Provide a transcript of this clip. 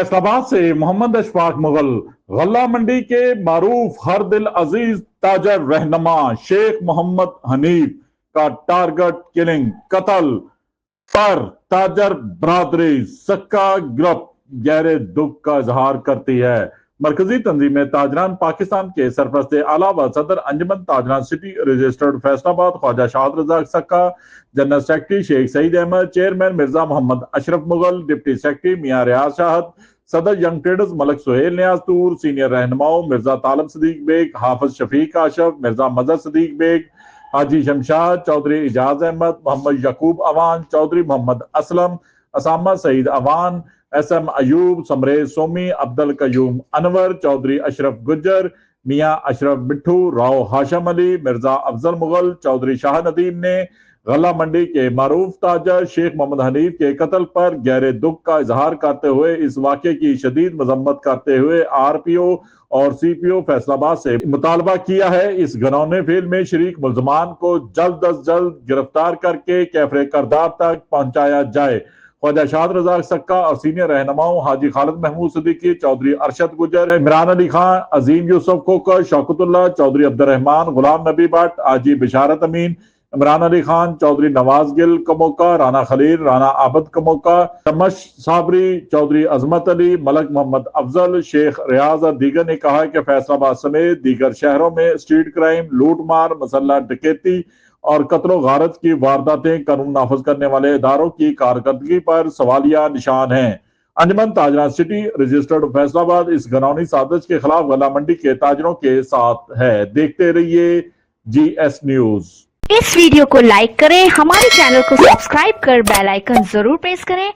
फैसलाबाद से मोहम्मद अशफाक मुगल। गल्ला मंडी के मारूफ हर दिल अजीज ताजर रहनुमा शेख मोहम्मद हनीफ का टारगेट किलिंग कत्ल पर ताजर बरादरी सक्का ग्रुप गहरे दुख का इजहार करती है। मरकजी तंजीम ताजरान पाकिस्तान के सरपरस्त आला व सदर अंजुमन ताजरान city registered Faisalabad Khwaja Shahid Razzaq Sakka, general secretary Sheikh Saeed Ahmad, chairman Mirza Mohammad Ashraf Mughal, deputy secretary Mian Riaz Shahid, सदर young traders Malik Sohail Niaztoor, senior रहनुमाओं मिर्जा तालब सदीक बेग, हाफिज शफीक आशफ, मिर्जा मजहर सदीक बेग, हाजी शमशाद चौधरी, इजाज अहमद, मोहम्मद यकूब अवान चौधरी, मोहम्मद असलम, असामा सईद अवान, एसएम अयूब, समरेज सोमी, अब्दुल कयूम अनवर चौधरी, अशरफ गुज्जर, मियां अशरफ मिट्ठू, राव हाशम अली, मिर्जा अफजल मुगल चौधरी शाह नदीम ने गल्ला मंडी के मारूफ ताजर शेख मोहम्मद हनीफ के कत्ल पर गहरे दुख का इजहार करते हुए इस वाक़े की शदीद मजम्मत करते हुए आरपीओ और सीपीओ फैसलाबाद से मुतालबा किया है इस घिनौने फेल में शरीक मुल्जमान को जल्द अज जल्द गिरफ्तार करके कैफरे करदार तक पहुंचाया जाए। ख्वाजा शाहद रज़ाक सक्का और सीनियर रहनुमाओं हाजी खालिद महमूद सिद्दीकी, चौधरी अरशद गुजर, इमरान अली खान, अजीम यूसुफ खोकर, शौकतुल्लाह चौधरी, अब्दुर्रहमान, गुलाम नबी भट्ट, आजी बिशारत अमीन, इमरान अली खान चौधरी, नवाज गिल कमोका, राना खलील, राना आबद कमोका, शमश साबरी चौधरी, अजमत अली, मलक मोहम्मद अफजल, शेख रियाज और दीगर ने कहा कि फैसलाबाद समेत दीगर शहरों में स्ट्रीट क्राइम, लूट मार, मसल्ला डकैती और कत्ल गारत की वारदातें कानून नाफज करने वाले इदारों की कारकर्दगी पर सवालिया निशान हैं। अंजुमन ताजरान सिटी रजिस्टर्ड फैसलाबाद इस घिनौनी साजिश के खिलाफ गल्ला मंडी के ताजरों के साथ है। देखते रहिए GS न्यूज। इस वीडियो को लाइक करें, हमारे चैनल को सब्सक्राइब कर बेल आइकन जरूर प्रेस करें।